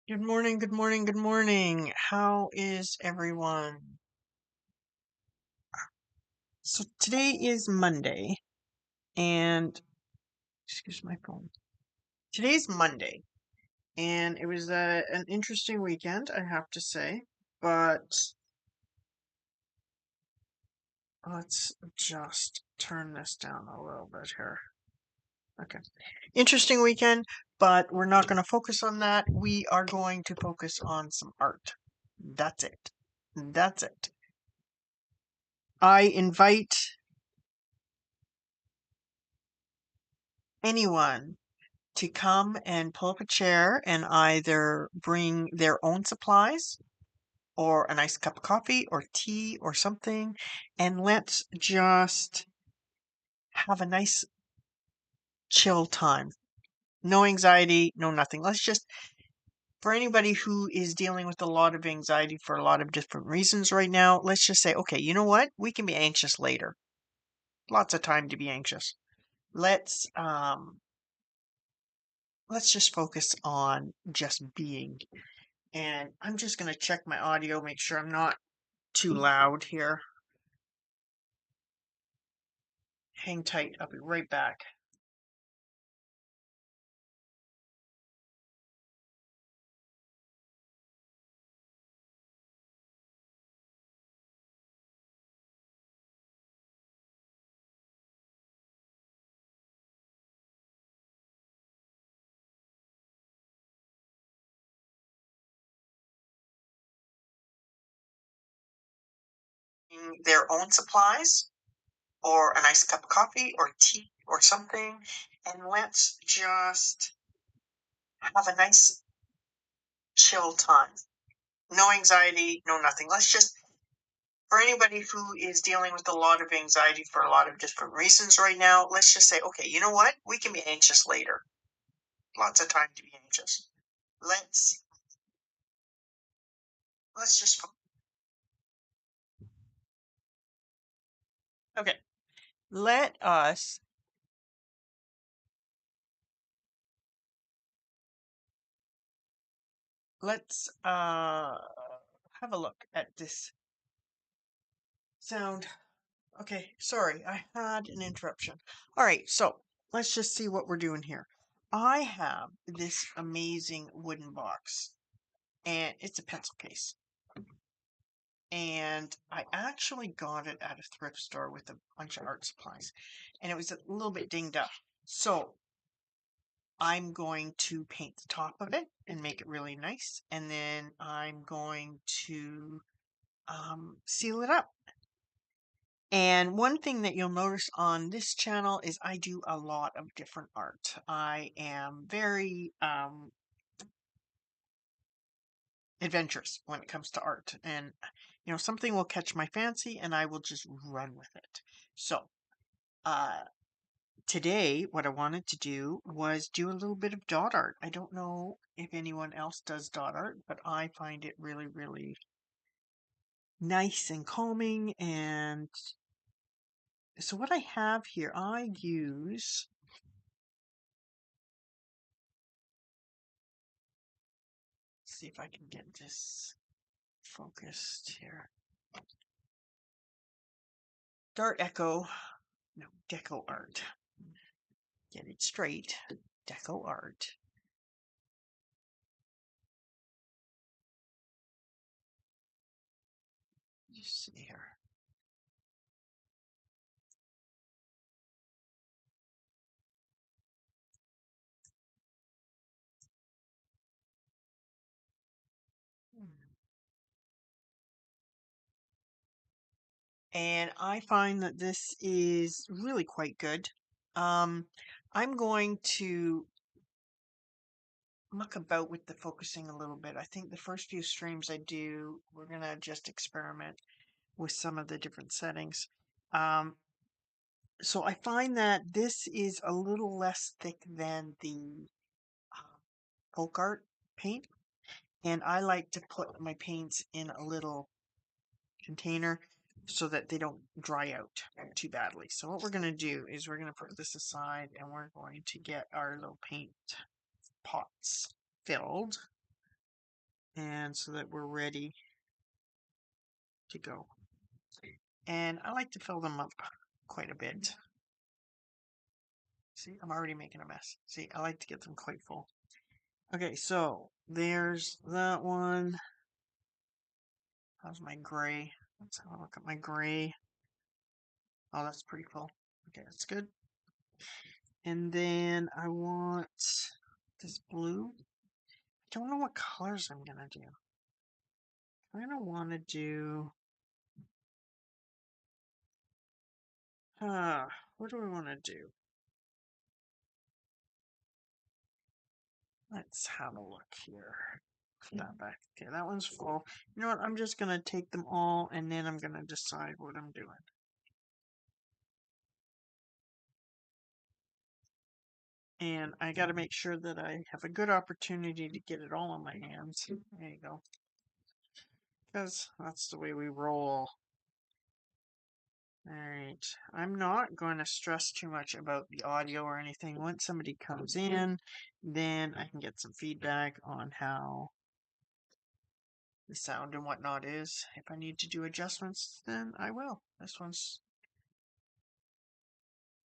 Good morning, good morning, good morning. How is everyone? So today is Monday, and excuse my phone. Today's Monday, and it was an interesting weekend, I have to say. But let's just turn this down a little bit here. Okay. Interesting weekend, but we're not going to focus on that. We are going to focus on some art. That's it. That's it. I invite anyone to come and pull up a chair and either bring their own supplies or a nice cup of coffee or tea or something, and let's just have a nice chill time. No anxiety, no nothing. Let's just, for anybody who is dealing with a lot of anxiety for a lot of different reasons right now, let's just say, okay, you know what? We can be anxious later. Lots of time to be anxious. Let's um let's just focus on just being. And I'm just going to check my audio, make sure I'm not too loud here. Hang tight. I'll be right back. Their own supplies or a nice cup of coffee or tea or something. And let's just have a nice chill time. No anxiety, no nothing. Let's just, for anybody who is dealing with a lot of anxiety for a lot of different reasons right now, let's just say, okay, you know what? We can be anxious later. Lots of time to be anxious. Let's let's just okay. Let us let's have a look at this sound. Okay, sorry, I had an interruption. All right, so let's just see what we're doing here. I have this amazing wooden box, and it's a pencil case. And I actually got it at a thrift store with a bunch of art supplies, and it was a little bit dinged up. So I'm going to paint the top of it and make it really nice, and then I'm going to seal it up. And one thing that you'll notice on this channel is I do a lot of different art. I am very adventurous when it comes to art. And, something will catch my fancy and I will just run with it. So, uh, today, what I wanted to do was do a little bit of dot art. I don't know if anyone else does dot art, but I find it really, really nice and calming. And so, what I have here, I use. See if I can get this focused here. Dart Echo, no, Deco Art. Get it straight. Deco Art. Just see here. And I find that this is really quite good. Um, I'm going to muck about with the focusing a little bit. I think the first few streams I do, we're going to just experiment with some of the different settings. Um, so I find that this is a little less thick than the folk art paint, and I like to put my paints in a little container so that they don't dry out too badly. So what we're going to do is we're going to put this aside and we're going to get our little paint pots filled. and so that we're ready to go. And I like to fill them up quite a bit. See, I'm already making a mess. See, I like to get them quite full. Okay, so there's that one. How's my gray? Let's have a look at my gray. Oh, that's pretty full. Okay, that's good. And then I want this blue. I don't know what colors I'm gonna do. I'm gonna want to do. What do I want to do? Let's have a look here. Put that back. Okay, that one's full. You know what? I'm just gonna take them all, and then I'm gonna decide what I'm doing. And I got to make sure that I have a good opportunity to get it all on my hands. There you go. Because that's the way we roll. Alright, I'm not going to stress too much about the audio or anything. Once somebody comes in, then I can get some feedback on how the sound and whatnot is. If I need to do adjustments, then I will. This one's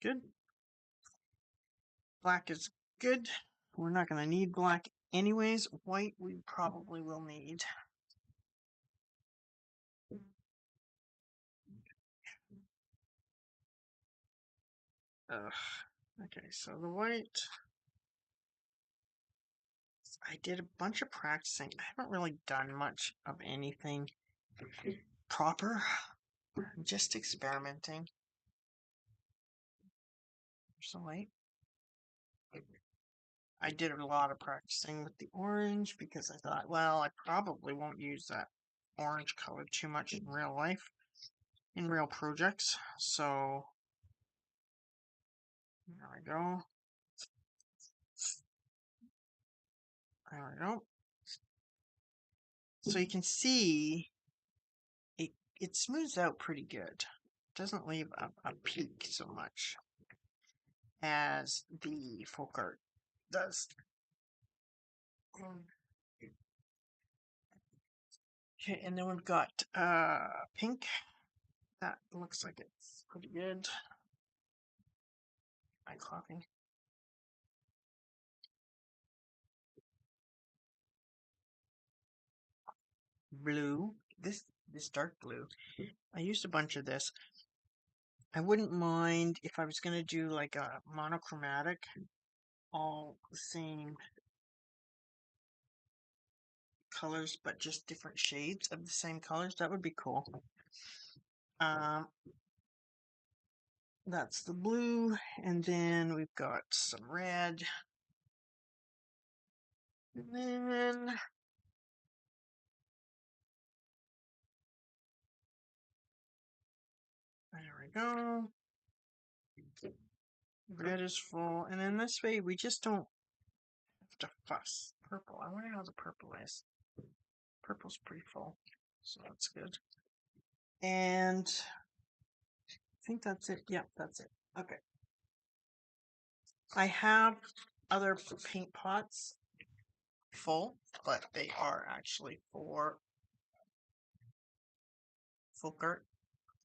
good. Black is good. We're not going to need black anyways. White we probably will need. Ugh. Okay, so the white, I did a bunch of practicing. I haven't really done much of anything proper. I'm just experimenting. There's the white. I did a lot of practicing with the orange because I thought, well, I probably won't use that orange color too much in real life, in real projects. So, there we go. There we go. So you can see it smooths out pretty good. It doesn't leave a peak so much as the folk art does. Okay, and then we've got pink. That looks like it's pretty good. Eye coughing. Blue. This dark blue. I used a bunch of this. I wouldn't mind if I was going to do like a monochromatic, all the same colors, but just different shades of the same colors. That would be cool. Um, that's the blue, and then we've got some red. And then there we go. Red is full, and then this way we just don't have to fuss. Purple. I wonder how the purple is. Purple's pretty full, so that's good. And I think that's it. Yeah, that's it. Okay. I have other paint pots full, but they are actually for folk art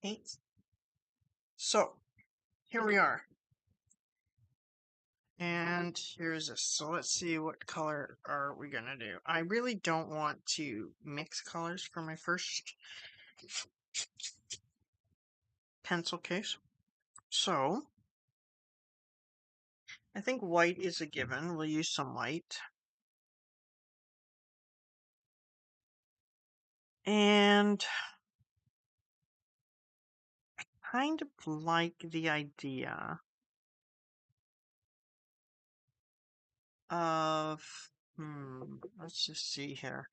paints. So here we are. And here's this. So let's see what color are we gonna do. I really don't want to mix colors for my first pencil case. So I think white is a given. We'll use some white. And I kind of like the idea of, let's just see here.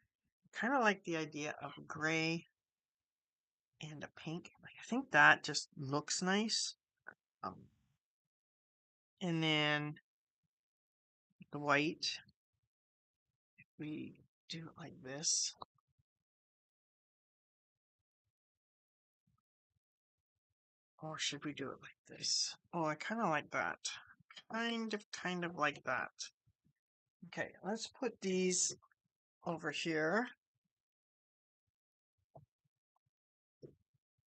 Kind of like the idea of gray and a pink. Like, I think that just looks nice. Um, and then the white, we do it like this. Or should we do it like this? Oh, I kind of like that. Kind of like that. Okay, let's put these over here.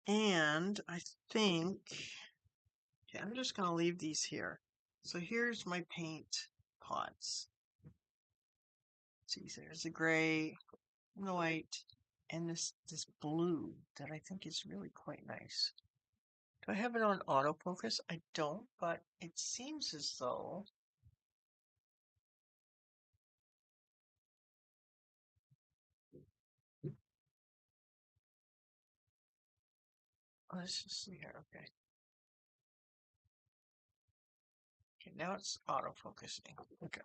And I think, okay, I'm just going to leave these here. So here's my paint pots. See, there's the gray, and the white, and this blue that I think is really quite nice. Do I have it on autofocus? I don't, but it seems as though let's just see here. Okay. Okay, now it's autofocusing. Okay.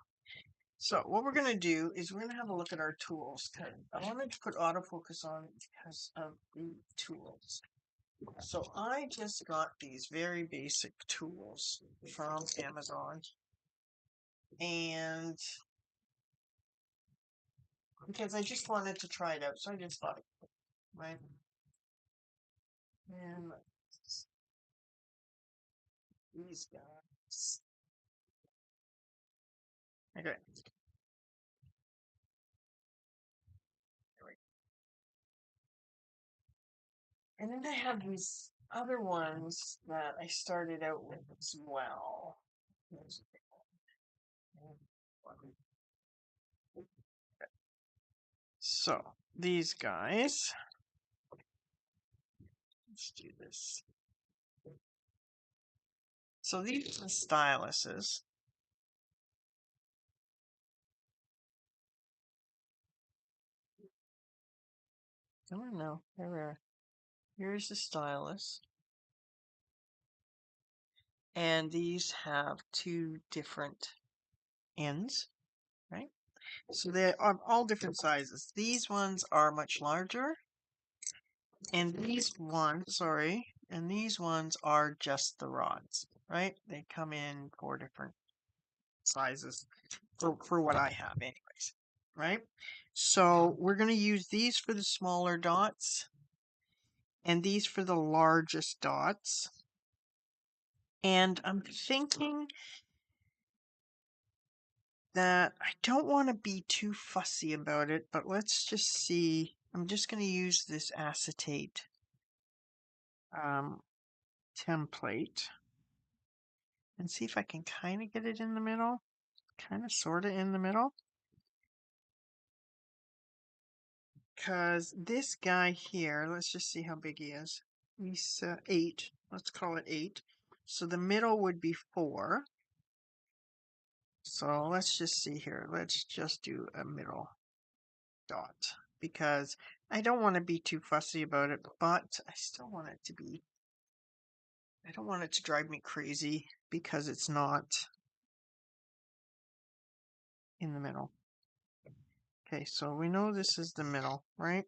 So what we're going to do is we're going to have a look at our tools. I wanted to put autofocus on because of the tools. So I just got these very basic tools from Amazon, and because I just wanted to try it out, so I just bought it, right? And these guys. Okay. And then I have these other ones that I started out with as well. So these guys, let's do this. So these are the styluses. I don't know. There we are. Here's the stylus. And these have two different ends, right? So they are all different sizes. These ones are much larger. And these ones, and these ones are just the rods, right? They come in 4 different sizes for what I have anyways, right? So we're going to use these for the smaller dots and these for the largest dots. And I'm thinking that I don't want to be too fussy about it, but let's just see. I'm just going to use this acetate template and see if I can kind of get it in the middle, kind of sort of in the middle. Because this guy here, let's just see how big he is. He's 8. Let's call it 8. So the middle would be 4. So let's just see here. Let's just do a middle dot. Because I don't want to be too fussy about it, but I still want it to be. I don't want it to drive me crazy because it's not in the middle. Okay, so we know this is the middle, right?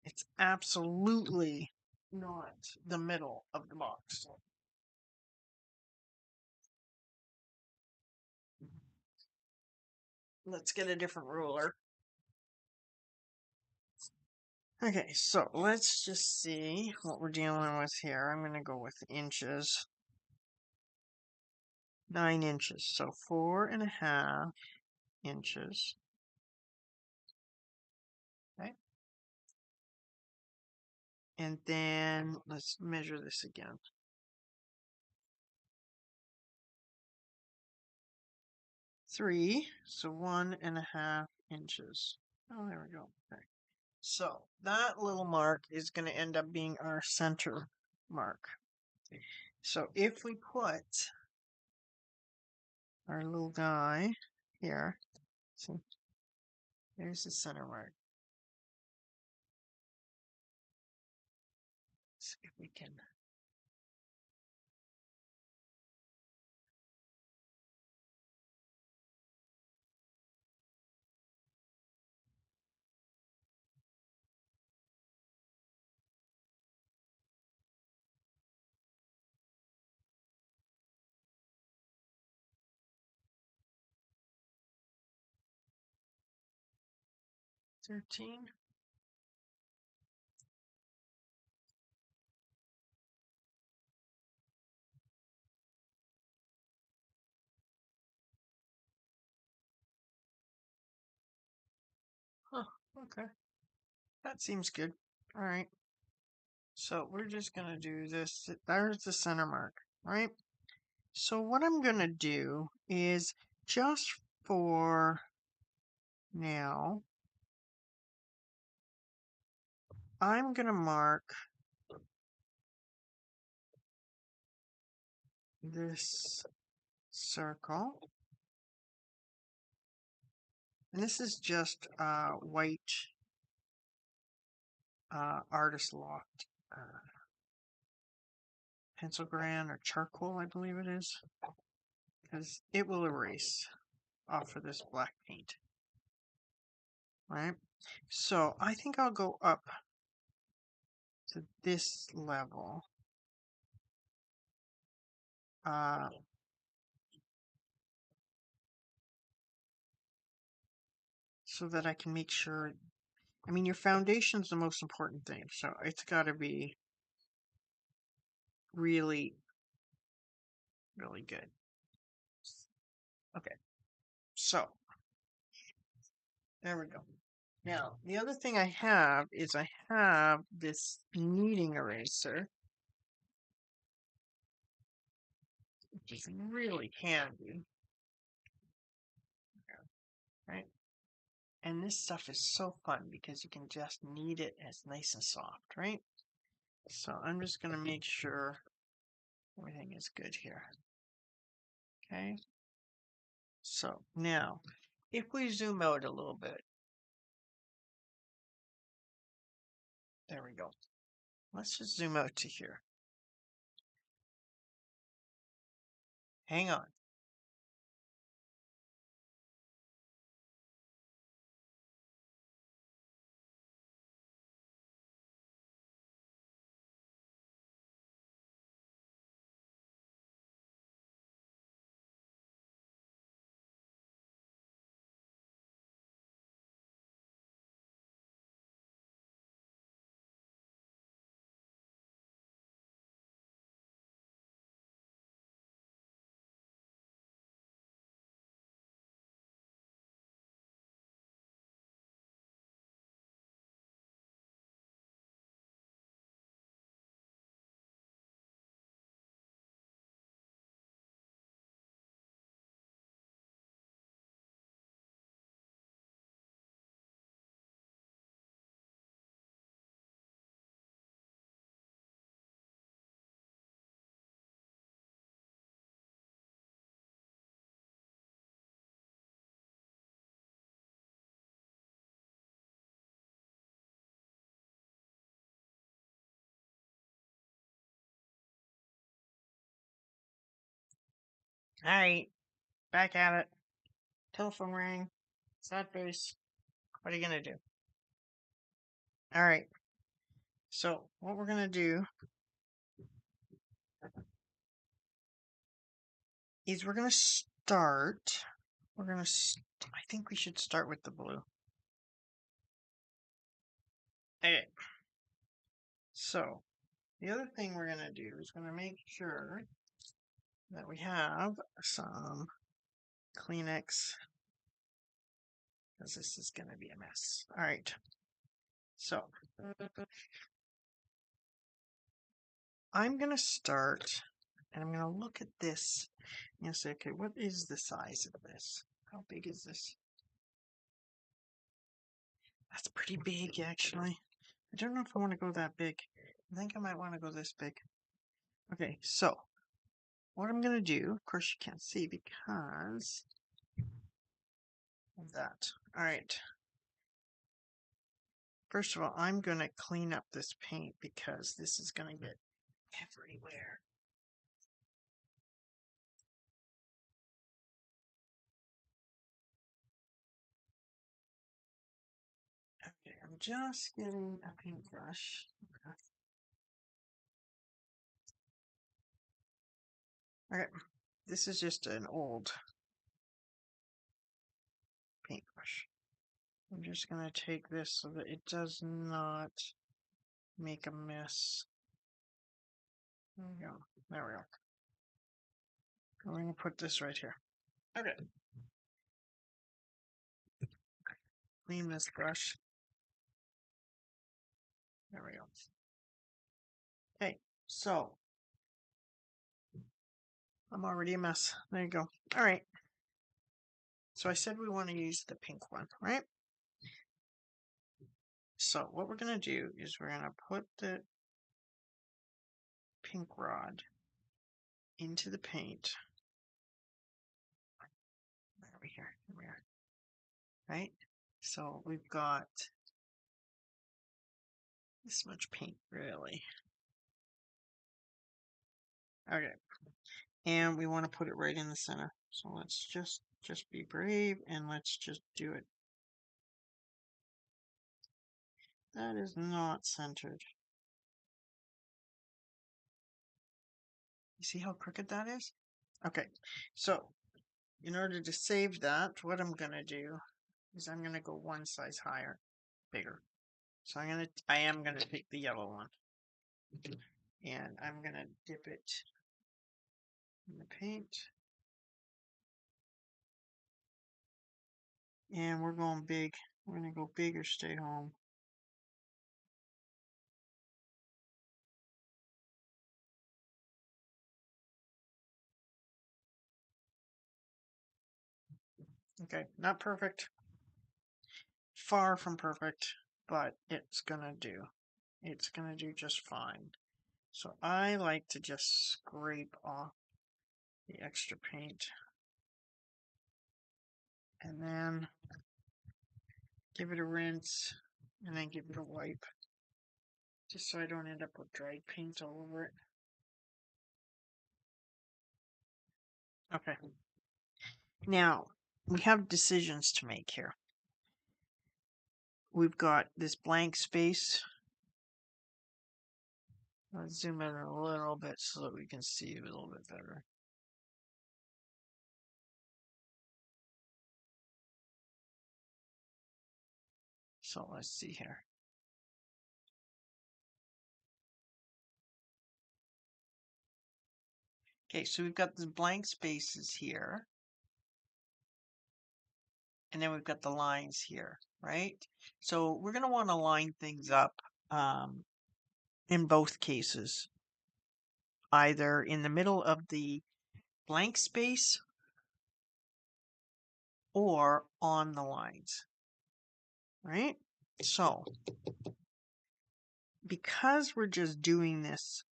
It's absolutely not the middle of the box. Let's get a different ruler. Okay, so let's just see what we're dealing with here. I'm going to go with inches. 9 inches, so 4.5 inches. Okay. And then let's measure this again. 3, so 1.5 inches. Oh, there we go. Okay. So that little mark is going to end up being our center mark. So if we put our little guy here, see, there's the center mark. See if we can. $13. Huh, okay. That seems good. All right. So we're just going to do this. There's the center mark, right? So what I'm going to do is just for now, I'm going to mark this circle. And this is just white artist loft pencil grand or charcoal, I believe it is, because it will erase off of this black paint, right? So I think I'll go up to this level. Uh, so that I can make sure, I mean, your foundation's the most important thing, so it's got to be really, really good. Okay, so there we go. Now, the other thing I have is I have this kneading eraser, which is really handy, right? And this stuff is so fun because you can just knead it and it's nice and soft, right? So I'm just going to make sure everything is good here. Okay. So now, if we zoom out a little bit, there we go. Let's just zoom out to here. Hang on. All right, back at it. Telephone rang. Sad face. What are you going to do? All right. So what we're going to do is we're going to start. I think we should start with the blue. Okay. So the other thing we're going to do is going to make sure that we have some Kleenex because this is going to be a mess. All right. So I'm going to start and I'm going to look at this and say, okay, what is the size of this? How big is this? That's pretty big, actually. I don't know if I want to go that big. I think I might want to go this big. Okay, so what I'm going to do, of course you can't see because of that. All right. First of all, I'm going to clean up this paint because this is going to get everywhere. Okay, I'm just getting a paintbrush. Okay, this is just an old paintbrush. I'm just going to take this so that it does not make a mess. There we go. There we go. I'm going to put this right here. Okay. Clean this brush. There we go. So I'm already a mess. There you go. All right. So I said we want to use the pink one, right? So what we're going to do is we're going to put the pink rod into the paint. Where are we here? Here we are. Right? So we've got this much paint, really. Okay. And we want to put it right in the center. So let's just be brave and let's just do it. That is not centered. You see how crooked that is? Okay. So in order to save that, what I'm going to do is I'm going to go one size higher, bigger. So I am going to take the yellow one and I'm going to dip it in the paint. And we're going big. We're going to go big or stay home. Okay, not perfect. Far from perfect, but it's going to do. It's going to do just fine. So I like to just scrape off the extra paint and then give it a rinse and then give it a wipe just so I don't end up with dried paint all over it. Okay. Now, we have decisions to make here. We've got this blank space. Let's zoom in a little bit so that we can see it a little bit better. So let's see here. Okay, so we've got the blank spaces here. And then we've got the lines here, right? So we're going to want to line things up in both cases, either in the middle of the blank space or on the lines, right? So because we're just doing this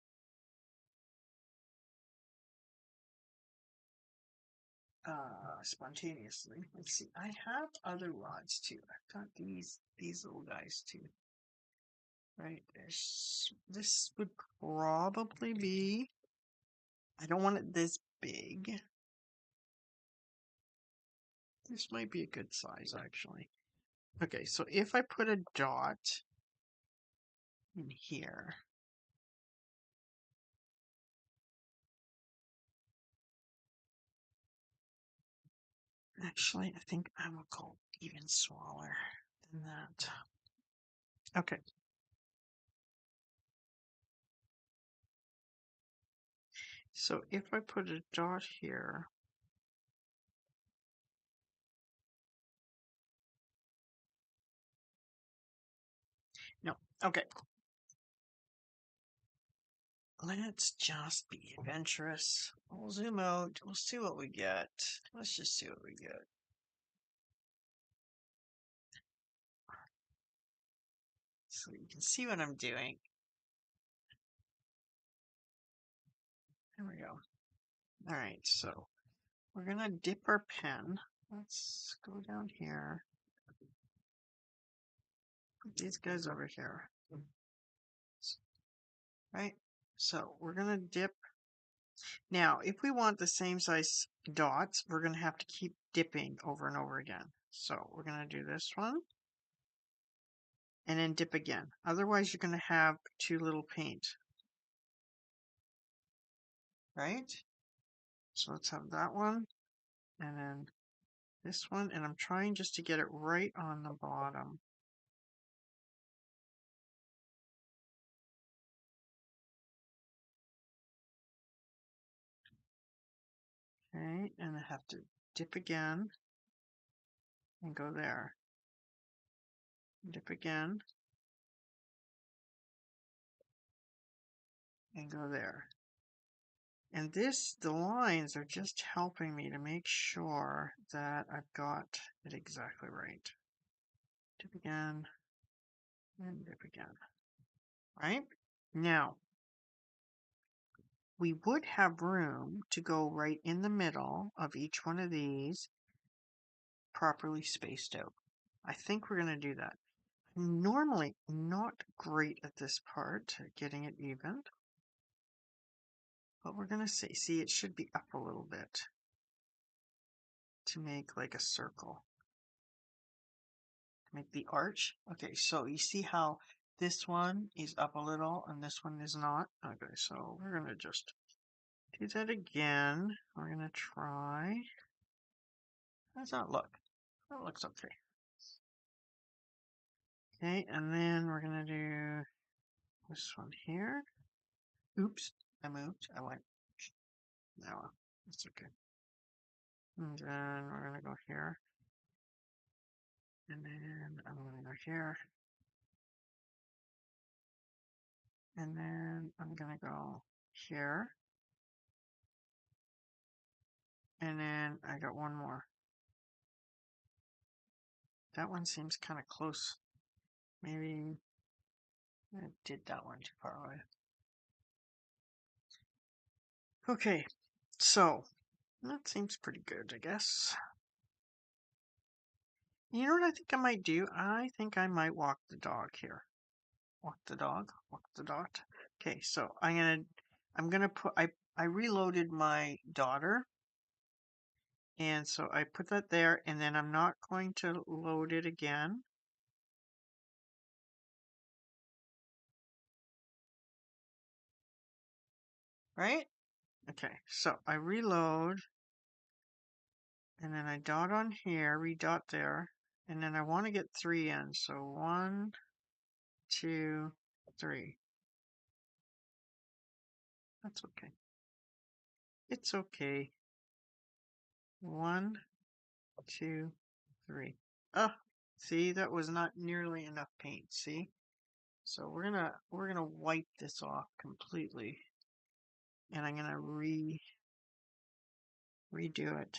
spontaneously, let's see, I have other rods too. I've got these little guys too, right? This would probably be, I don't want it this big. This might be a good size, actually. Okay, so if I put a dot in here, actually, I think I will go even smaller than that. Okay. So if I put a dot here, no, okay. Let's just be adventurous. We'll zoom out. We'll see what we get. Let's just see what we get. So you can see what I'm doing. There we go. All right, so we're going to dip our pen. Let's go down here. Put these guys over here. Right? So we're going to dip. Now, if we want the same size dots, we're going to have to keep dipping over and over again. So we're going to do this one and then dip again. Otherwise, you're going to have too little paint. Right? So let's have that one and then this one. And I'm trying just to get it right on the bottom. Okay, and I have to dip again and go there. Dip again. and go there. And the lines are just helping me to make sure that I've got it exactly right. Dip again, and dip again. Right? Now, we would have room to go right in the middle of each one of these, properly spaced out. I think we're going to do that. I'm normally not great at this part, getting it even. But we're going to see. See, it should be up a little bit to make like a circle. Make the arch. Okay, so you see how this one is up a little and this one is not? Okay, so we're going to just do that again. We're going to try. How does that look? That looks okay. Okay, and then we're going to do this one here. Oops, I moved. I went. No, that's okay. And then we're going to go here. And then I'm going to go here. And then I'm going to go here. And then I got one more. That one seems kind of close. Maybe I did that one too far away. Okay, so that seems pretty good, I guess. You know what I think I might do? I think I might walk the dog here. Walk the dog, walk the dot. Okay, so I'm gonna put I reloaded my daughter, and so I put that there, and then I'm not going to load it again. Right? Okay, so I reload, and then I dot on here, redot there, and then I want to get 3 in. So 1, 2, 3. That's okay. It's okay. 1, 2, 3. Oh, see, that was not nearly enough paint. See, so we're gonna wipe this off completely, and I'm gonna redo it.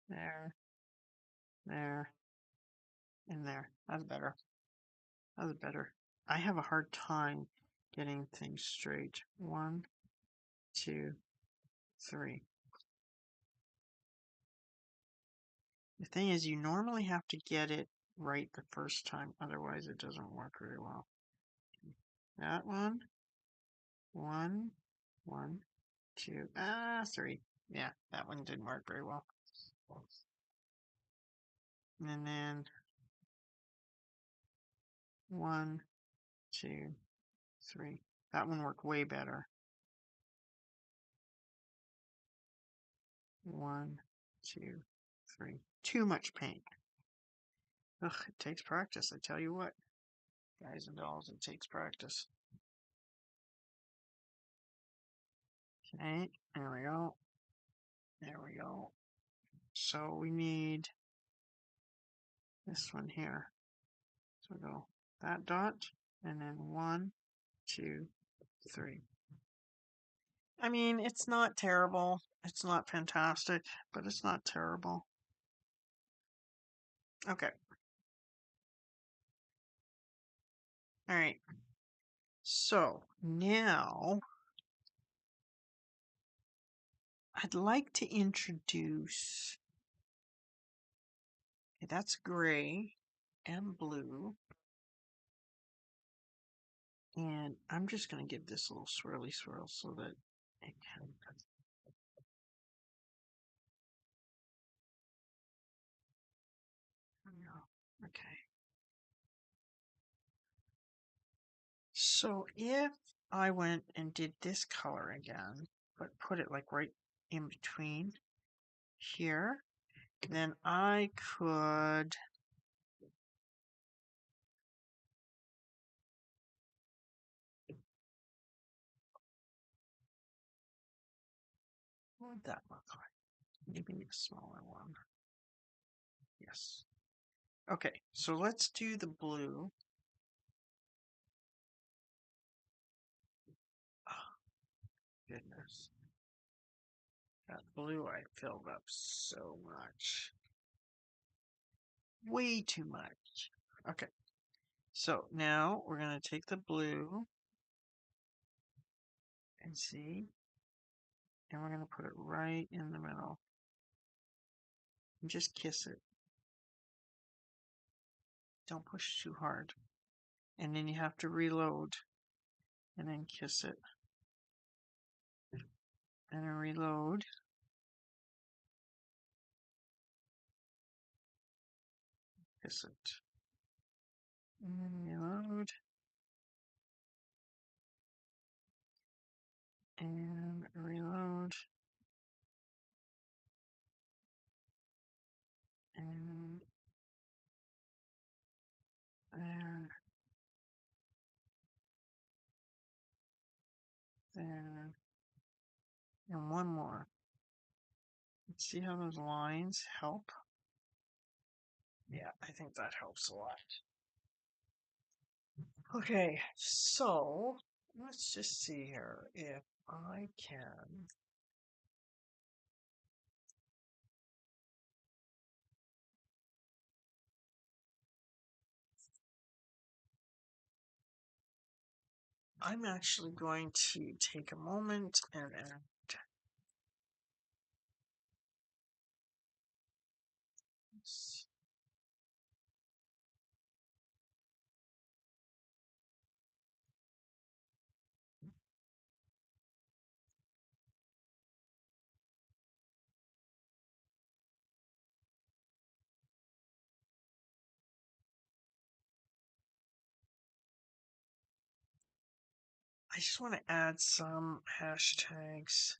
There, there, and there. That's better. That's better. I have a hard time getting things straight. 1, 2, 3. The thing is, you normally have to get it right the first time, otherwise it doesn't work very well. That one, 1, 1, 2, 3. Yeah, that one didn't work very well. And then 1, 2, 3. That one worked way better. 1, 2, 3. Too much paint. Ugh, it takes practice, I tell you what. Guys and dolls, it takes practice. Okay, there we go. There we go. So we need this one here. So we go that dot, and then 1, 2, 3. I mean, it's not terrible. It's not fantastic, but it's not terrible. Okay. All right. So now I'd like to introduce, okay, that's gray and blue. And I'm just going to give this a little swirly swirl so that it can. Okay. So if I went and did this color again, but put it like right in between here, then I could what would that look like? Maybe a smaller one. Yes. Okay, so let's do the blue. Goodness. That blue I filled up so much. Way too much. Okay. So now we're going to take the blue and see, and we're going to put it right in the middle. And just kiss it. Don't push too hard. And then you have to reload and then kiss it. And then reload. Kiss it. And then reload. And reload. And there. There. And one more. See how those lines help? Yeah, I think that helps a lot. Okay, so let's just see here if I can. I'm actually going to take a moment and add. I just want to add some hashtags.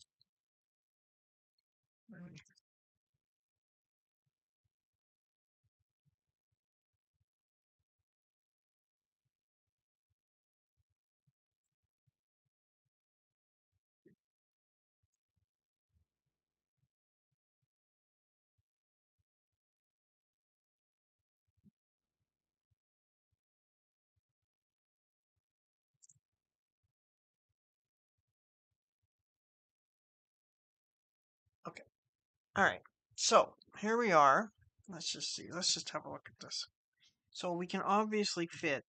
Okay. All right. So here we are. Let's just see. Let's just have a look at this. So we can obviously fit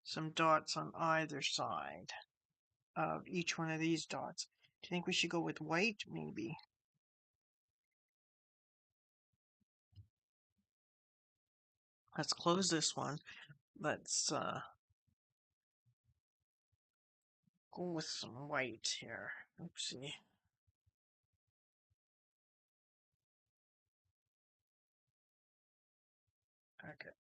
some dots on either side of each one of these dots. Do you think we should go with white? Maybe. Let's close this one. Let's go with some white here. Oopsie. Okay.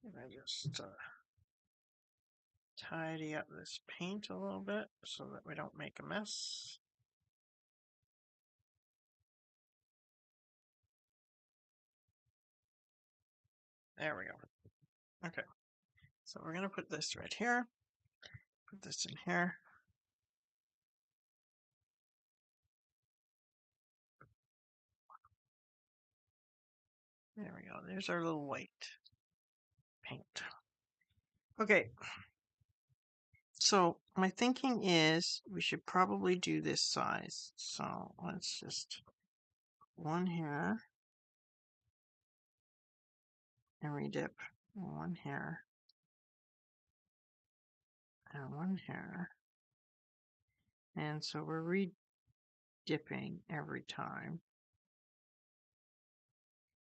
And I just tidy up this paint a little bit so that we don't make a mess. There we go. Okay. So we're going to put this right here. Put this in here. There we go. There's our little white paint. Okay. So my thinking is we should probably do this size. So let's just one here and redip. One here and one here. And so we're redipping every time.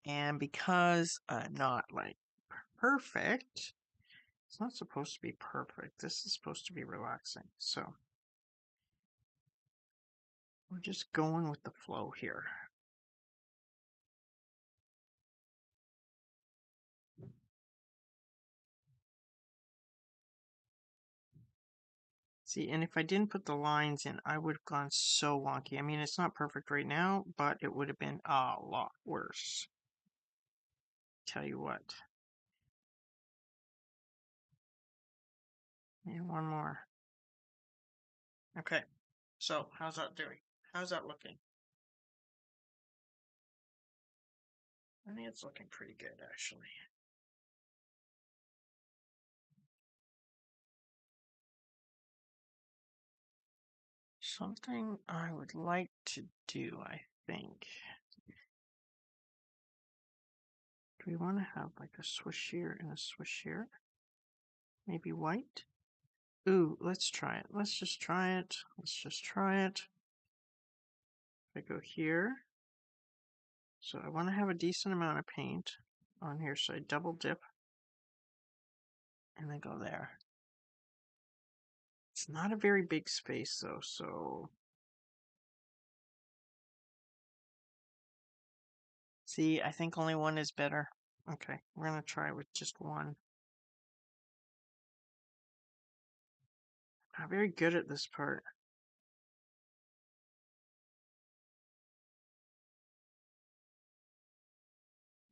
And because not like perfect, it's not supposed to be perfect. This is supposed to be relaxing. So we're just going with the flow here. See, and if I didn't put the lines in, I would have gone so wonky. I mean, it's not perfect right now, but it would have been a lot worse. Tell you what. And one more. Okay, so how's that doing? How's that looking? I think it's looking pretty good, actually. something I would like to do, I think. Do we want to have like a swish here and a swish here? Maybe white? Ooh, let's try it. Let's just try it. Let's just try it. I go here. So I want to have a decent amount of paint on here, so I double dip and then go there. It's not a very big space though, so see, I think only one is better. Okay, we're gonna try with just one. Not very good at this part.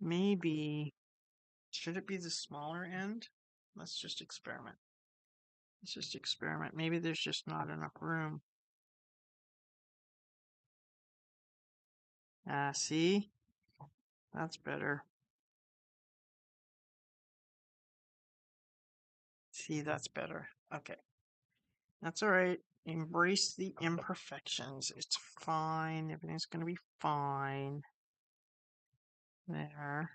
Maybe, should it be the smaller end? Let's just experiment. Let's just experiment. Maybe there's just not enough room. Ah, see? That's better. See, that's better. Okay. That's all right. Embrace the imperfections. It's fine. Everything's going to be fine. There.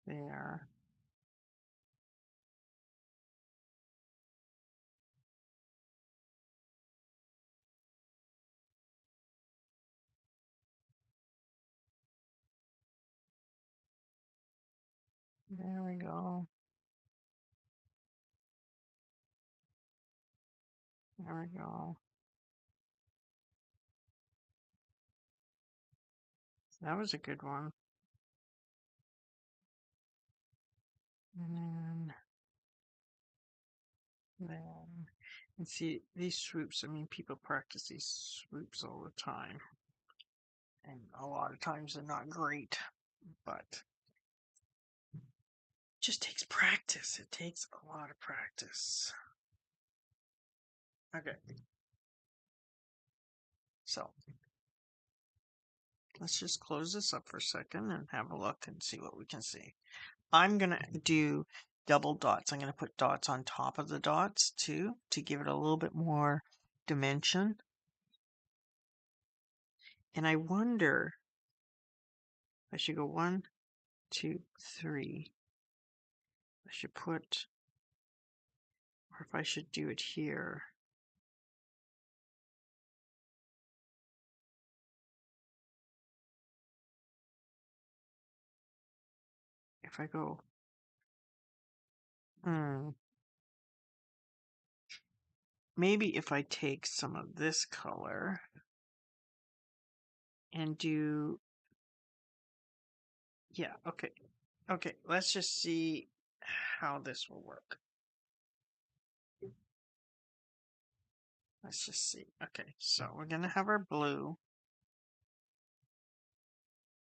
There. There we go. There we go. That was a good one. And then, and see, these swoops, I mean, people practice these swoops all the time. And a lot of times they're not great, but it just takes practice. It takes a lot of practice. Okay. So, let's just close this up for a second and have a look and see what we can see. I'm going to do double dots. I'm going to put dots on top of the dots too to give it a little bit more dimension. And I wonder if I should go 1, 2, 3. I should put, or if I should do it here. If I go, maybe if I take some of this color and do, yeah, okay. Okay, let's just see how this will work. Let's just see. Okay, so we're going to have our blue.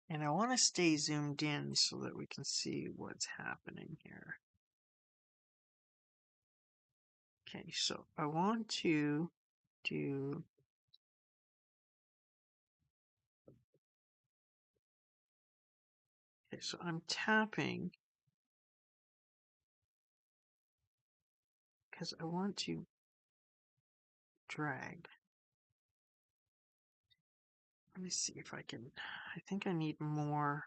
And I want to stay zoomed in so that we can see what's happening here. Okay, so I want to do okay, so I'm tapping because I want to drag. Let me see if I can, I think I need more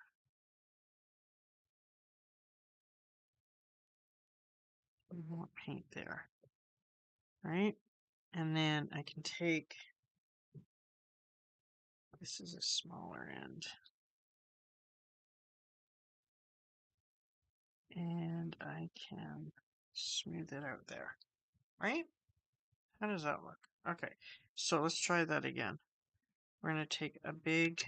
paint there, right? And then I can take, this is a smaller end, and I can smooth it out there, right? How does that look? Okay, so let's try that again. We're going to take a big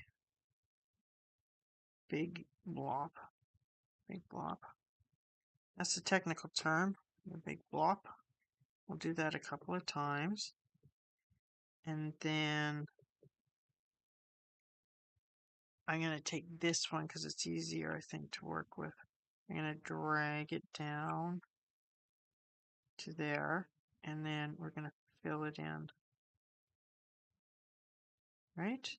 blob. Big blob. That's the technical term, the big blob. We'll do that a couple of times. And then I'm going to take this one because it's easier, I think, to work with. I'm going to drag it down to there. And then we're going to fill it in. Right?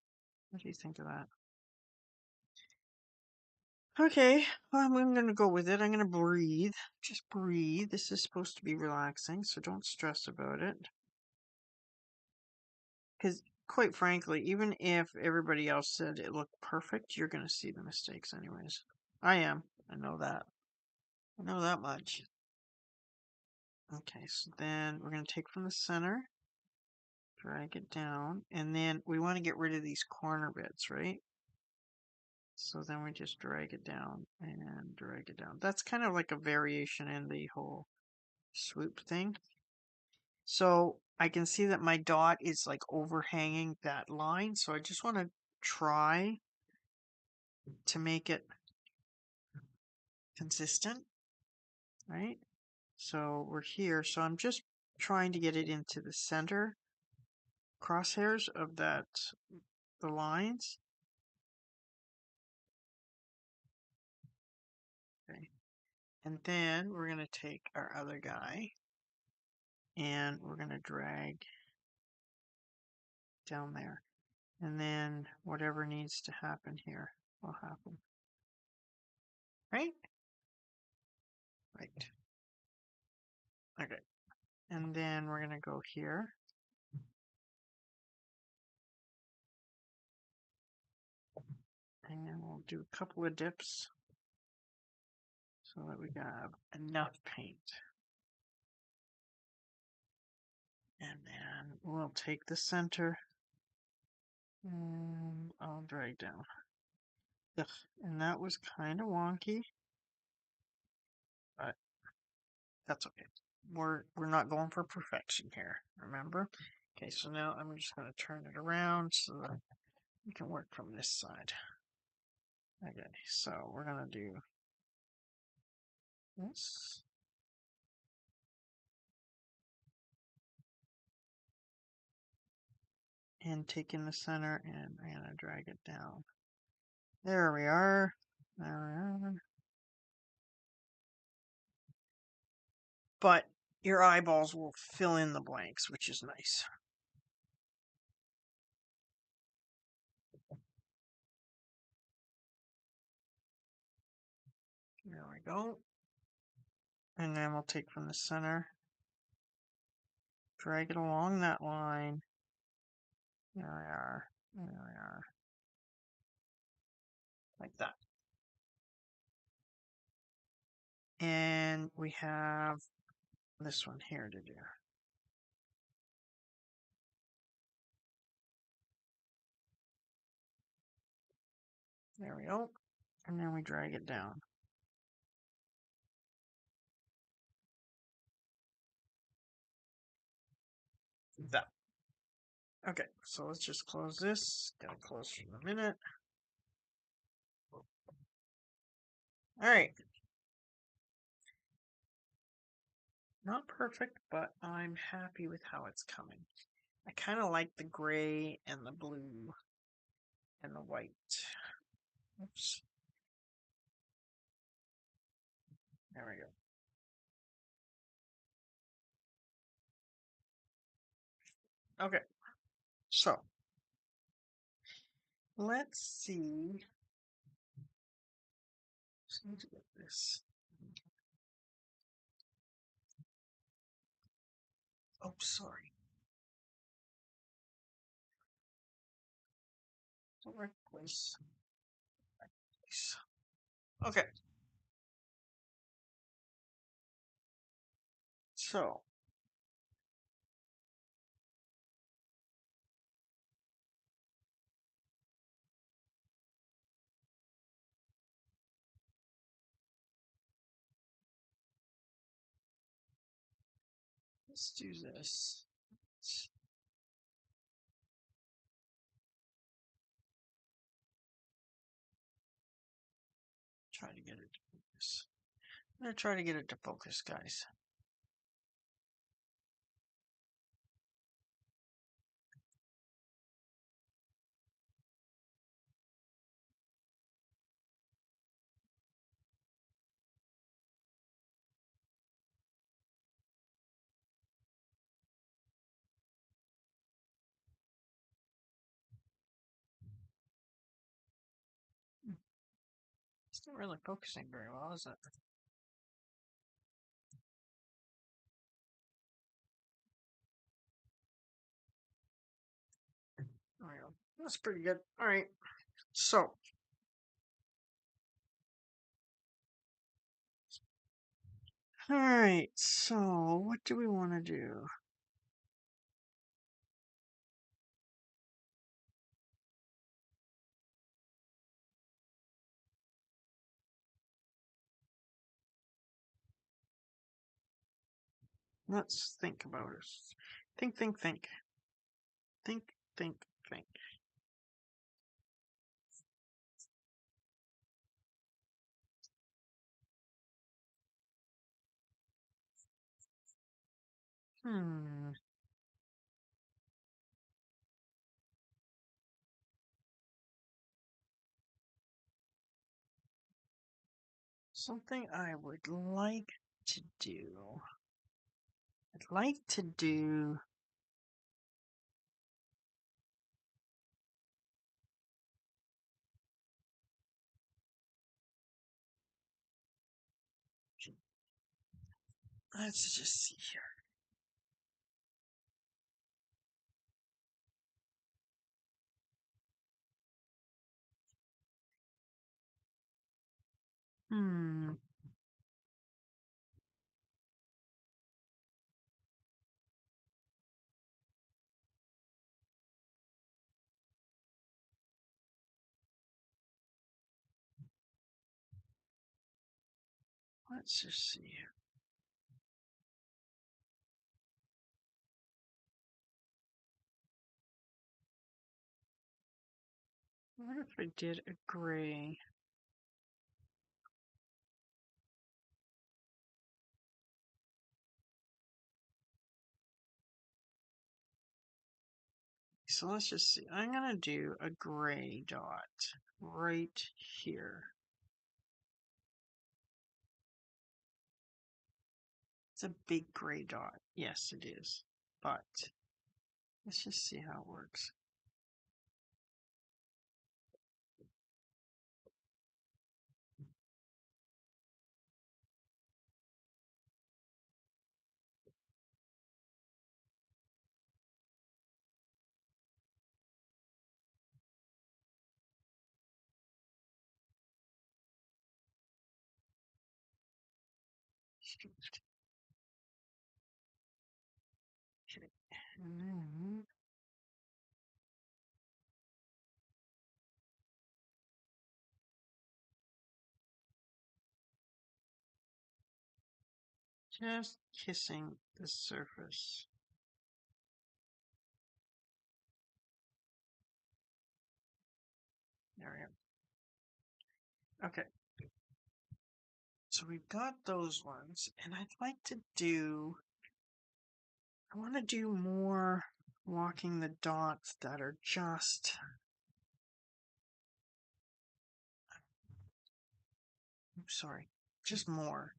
What do you think of that? Okay, well, I'm going to go with it. I'm going to breathe. Just breathe. This is supposed to be relaxing, so don't stress about it. Because quite frankly, even if everybody else said it looked perfect, you're going to see the mistakes anyways. I am. I know that. I know that much. Okay, so then we're going to take from the center, drag it down, and then we want to get rid of these corner bits, right? So then we just drag it down and drag it down. That's kind of like a variation in the whole swoop thing. So I can see that my dot is like overhanging that line. So I just want to try to make it consistent, right? So we're here. So I'm just trying to get it into the center crosshairs of the lines. Okay. And then we're going to take our other guy and we're going to drag down there. And then whatever needs to happen here will happen. Right? Right. Okay. And then we're going to go here. And we'll do a couple of dips so that we have enough paint. And then we'll take the center and I'll drag down. Ugh. And that was kind of wonky, but that's okay. We're not going for perfection here, remember? Okay, so now I'm just going to turn it around so that we can work from this side. Okay, so we're going to do this. And take in the center and I'm going to drag it down. There we are. There we are. But your eyeballs will fill in the blanks, which is nice. There we go. And then we'll take from the center, drag it along that line. There we are. There we are. Like that. And we have this one here to do. There we go. And then we drag it down. That. Okay, so let's just close this. Gotta close for a minute. Alright. Not perfect, but I'm happy with how it's coming. I kind of like the gray and the blue and the white. Oops. There we go. Okay, so let's see. Just need to get this. Oh, sorry. The right place. Right place. Okay. So let's do this. Let's try to get it to focus. I'm gonna try to get it to focus, guys. It's not really focusing very well, is it? That's pretty good. All right. So, all right. So, what do we want to do? Let's think about it. Think, think, think. Think, think, think. Hmm. Something I would like to do. I'd like to do. Let's just see here. Hmm. Let's just see here. What if I did a gray? So let's just see. I'm going to do a gray dot right here. It's a big gray dot. Yes, it is. But let's just see how it works. Okay. And then just kissing the surface. There we go. Okay. So we've got those ones, and I'd like to do. I want to do more walking the dots that are just. Sorry, just more.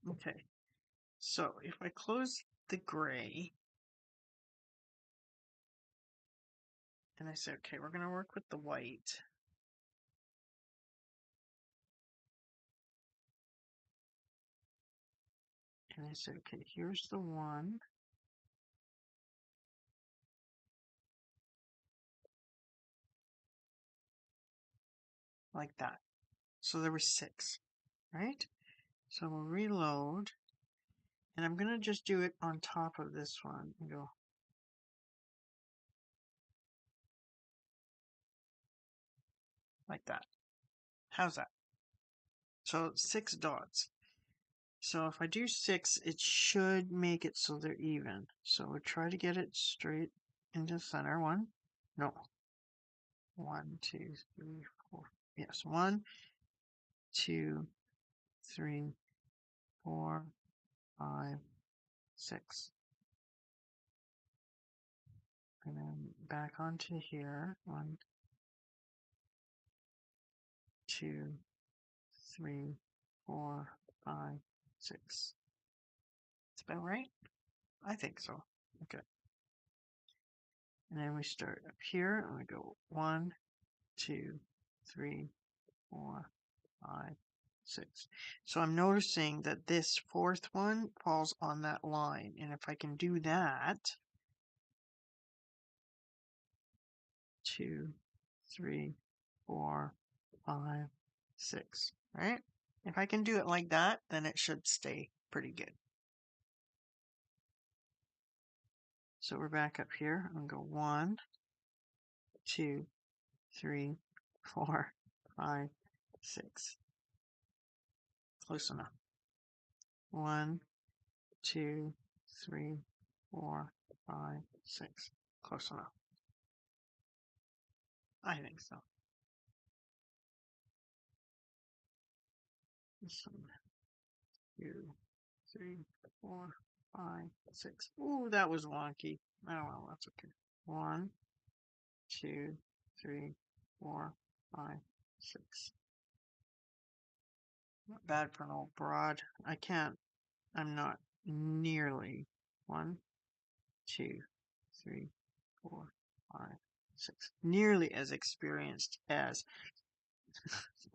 Okay. So if I close the gray and I say, okay, we're going to work with the white. And I said, okay, here's the one. Like that. So there were 6, right? So we'll reload. And I'm going to just do it on top of this one and go like that. How's that? So 6 dots. So if I do 6, it should make it so they're even. So we'll try to get it straight into center. 1. No. 1, 2, 3, 4. Yes. 1, 2, 3, 4, 5, 6. And then back onto here. 1, 2, 3, 4, 5, 6. That's about right? I think so. Okay. And then we start up here and we go 1, 2, 3, 4, 5, 6. So I'm noticing that this fourth one falls on that line. And if I can do that, 2, 3, 4, 5, 6, right? If I can do it like that, then it should stay pretty good. So we're back up here. I'm going to go 1, 2, 3, 4, 5, 6. Close enough. 1, 2, 3, 4, 5, 6. Close enough. I think so. This one, 2, 3, 4, 5, 6. Ooh, that was wonky. Oh well, that's okay. 1, 2, 3, 4, 5, 6. Not bad for an old broad. I'm not nearly 1, 2, 3, 4, 5, 6. Nearly as experienced as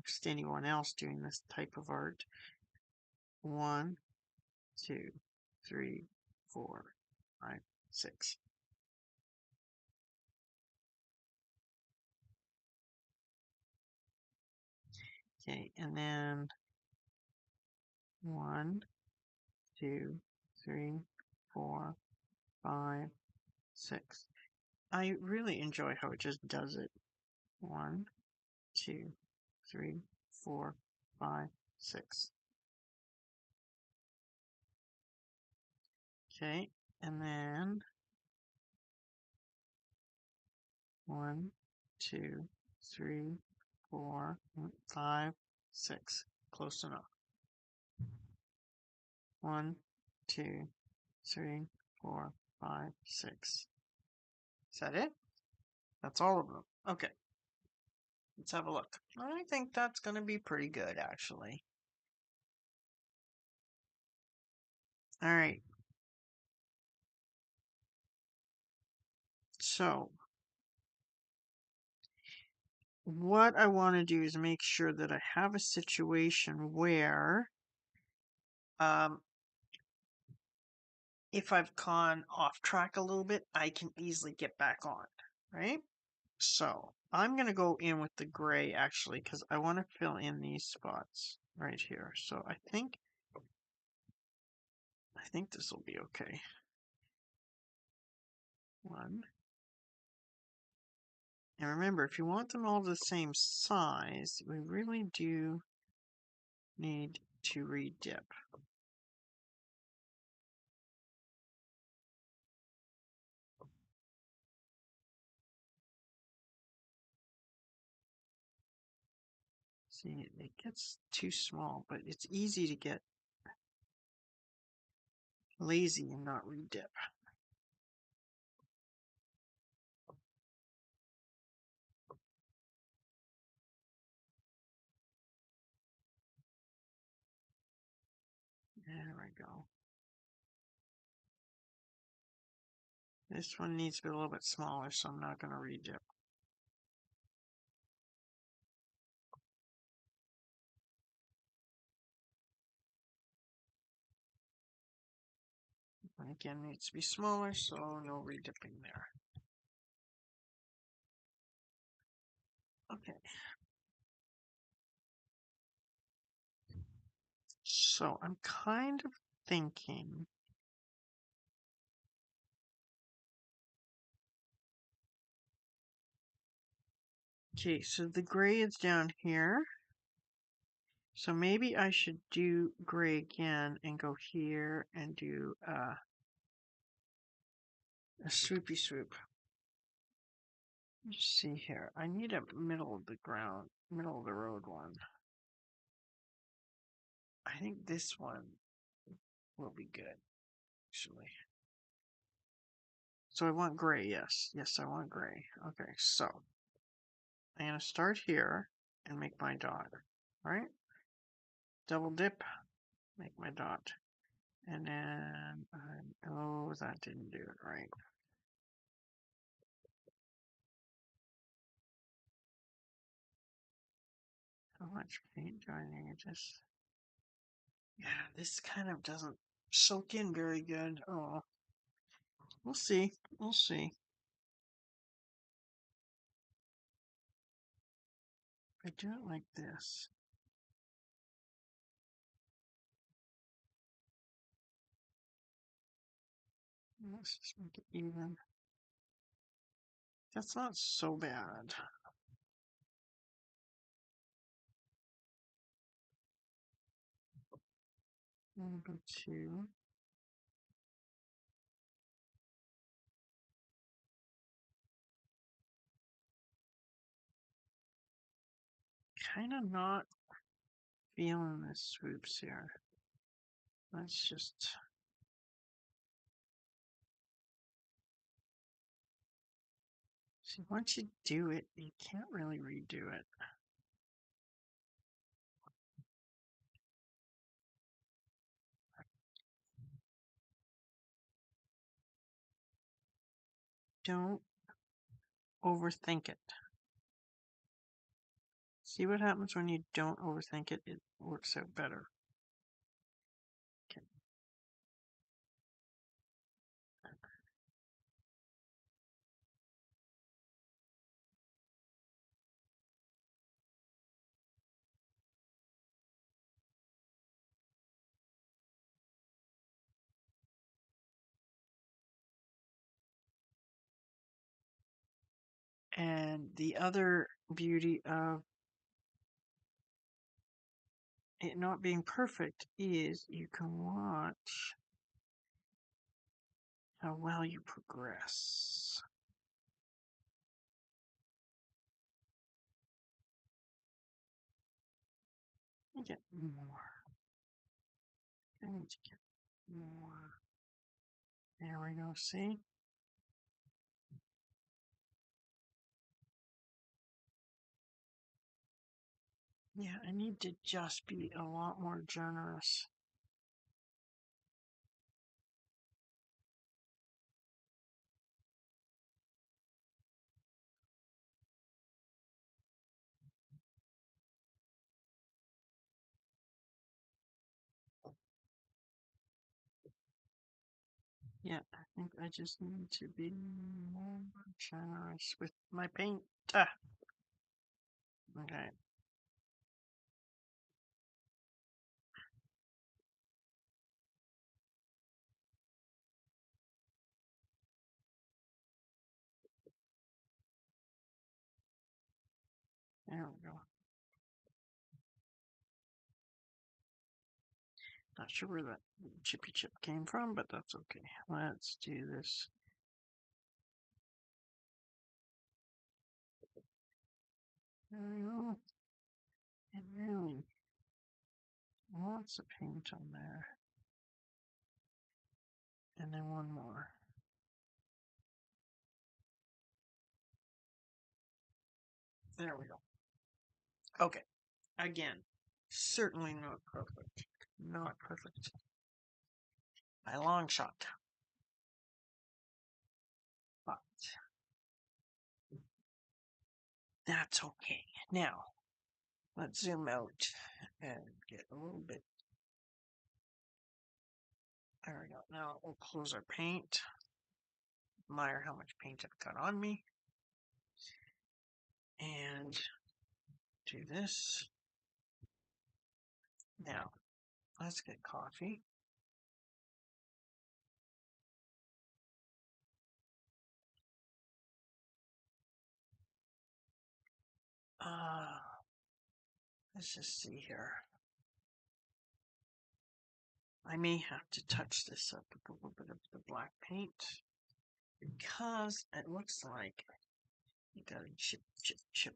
just anyone else doing this type of art. 1, 2, 3, 4, 5, 6. Okay, and then 1, 2, 3, 4, 5, 6. I really enjoy how it just does it. 1, 2, 3, 4, 5, 6. Okay, and then 1, 2, 3, 4, 5, 6. Close enough. 1, 2, 3, 4, 5, 6. Is that it? That's all of them. Okay, let's have a look. I think that's going to be pretty good, actually. All right. So, what I want to do is make sure that I have a situation where if I've gone off track a little bit, I can easily get back on, right? So I'm going to go in with the gray actually because I want to fill in these spots right here. So I think this will be okay. 1. And remember, if you want them all the same size, we really do need to redip. See, it gets too small, but it's easy to get lazy and not redip. There we go. This one needs to be a little bit smaller, so I'm not going to redip. Again, needs to be smaller, so no redipping there. Okay. So I'm kind of thinking. Okay, so the gray is down here. So maybe I should do gray again and go here and do a swoopy swoop. Let's see here. I need a middle of the road one. I think this one will be good, actually. So I want gray, yes. Yes, I want gray. Okay, so I'm going to start here and make my dot, right? Double dip, make my dot. And then, oh, that didn't do it right. Oh, much paint do I need? Just yeah, this kind of doesn't soak in very good. Oh, we'll see. We'll see. If I do it like this. Let's just make it even. That's not so bad. Number two. Kind of not feeling the swoops here. Let's just. See, once you do it, you can't really redo it. Don't overthink it. See what happens when you don't overthink it? It works out better. Okay. And the other beauty of it not being perfect is you can watch how well you progress. You get more. I need to get more. There we go. See? Yeah, I need to just be a lot more generous. Yeah, I think I just need to be more generous with my paint. Okay. There we go. Not sure where that chippy chip came from, but that's okay. Let's do this. There we go. And really, lots of paint on there. And then one more. There we go. Okay. Again, certainly not perfect. Not perfect. By a long shot. But that's okay. Now, let's zoom out and get a little bit. There we go. Now we'll close our paint. Admire how much paint I've got on me. And do this. Now, let's get coffee. Let's just see here. I may have to touch this up with a little bit of the black paint because it looks like you got a chip, chip, chip.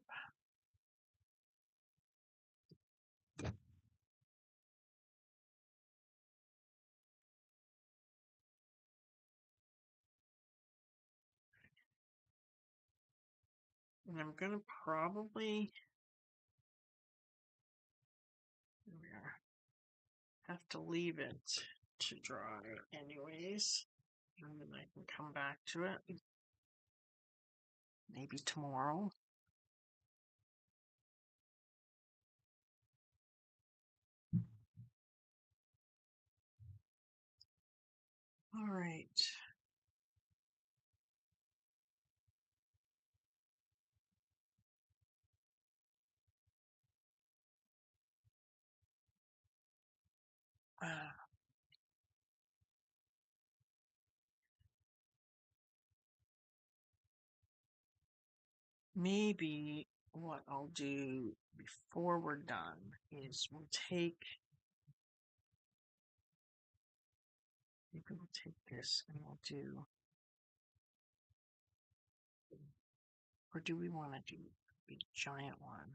And I'm gonna probably, there we are, have to leave it to dry anyways. And then I can come back to it. Maybe tomorrow. All right. Uh, maybe what I'll do before we're done is maybe we'll take this and we'll do, or do we want to do a big giant one?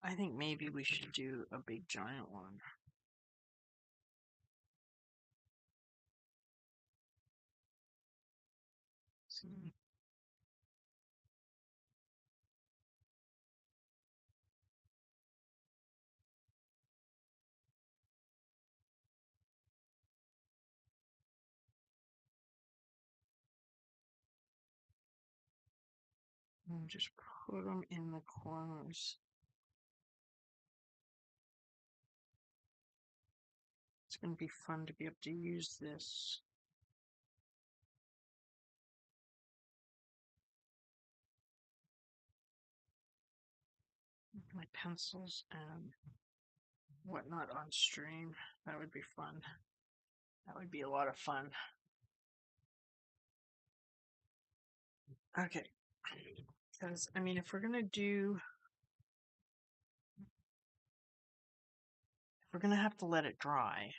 I think maybe we should do a big giant one. See. And just put them in the corners. It's going to be fun to be able to use this. My pencils and whatnot on stream. That would be fun. That would be a lot of fun. Okay. Because, I mean, if we're going to have to let it dry,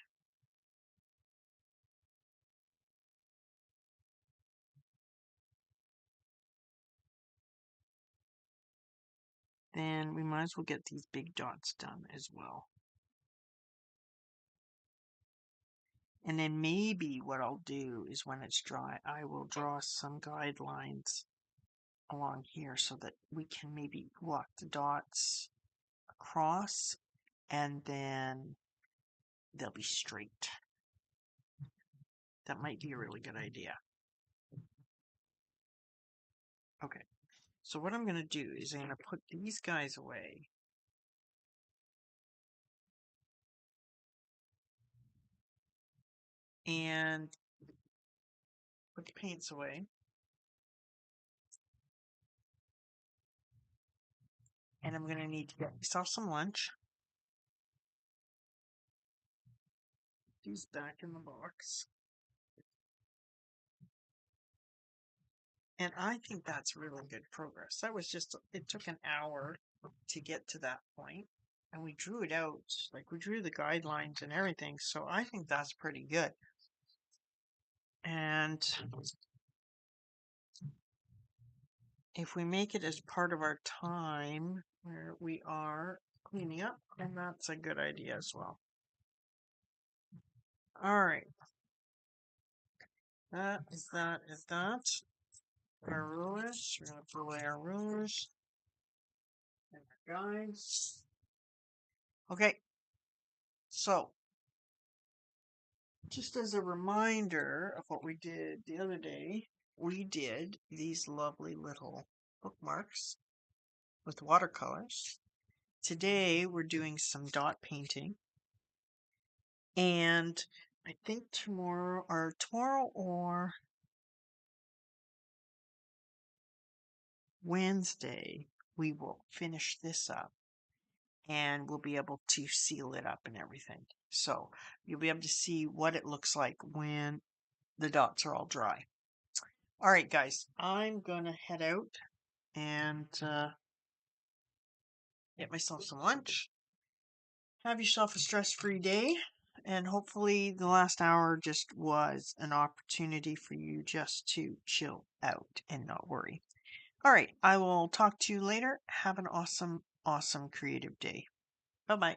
then we might as well get these big dots done as well. And then maybe what I'll do is when it's dry, I will draw some guidelines along here so that we can maybe walk the dots across and then they'll be straight. That might be a really good idea. Okay, so what I'm going to do is I'm going to put these guys away. And put the paints away. And I'm going to need to get myself some lunch. These back in the box. And I think that's really good progress. That was just, it took an hour to get to that point. And we drew it out, like we drew the guidelines and everything. So I think that's pretty good. And if we make it as part of our time where we are cleaning up, then that's a good idea as well. All right. That is that. Our rulers. We're going to put away our rulers. And our guides. Okay. So, just as a reminder of what we did the other day, we did these lovely little bookmarks with watercolors. Today, we're doing some dot painting. And I think tomorrow or Wednesday, we will finish this up and we'll be able to seal it up and everything. So you'll be able to see what it looks like when the dots are all dry. All right, guys, I'm going to head out and get myself some lunch. Have yourself a stress-free day. And hopefully the last hour just was an opportunity for you just to chill out and not worry. All right, I will talk to you later. Have an awesome, awesome creative day. Bye-bye.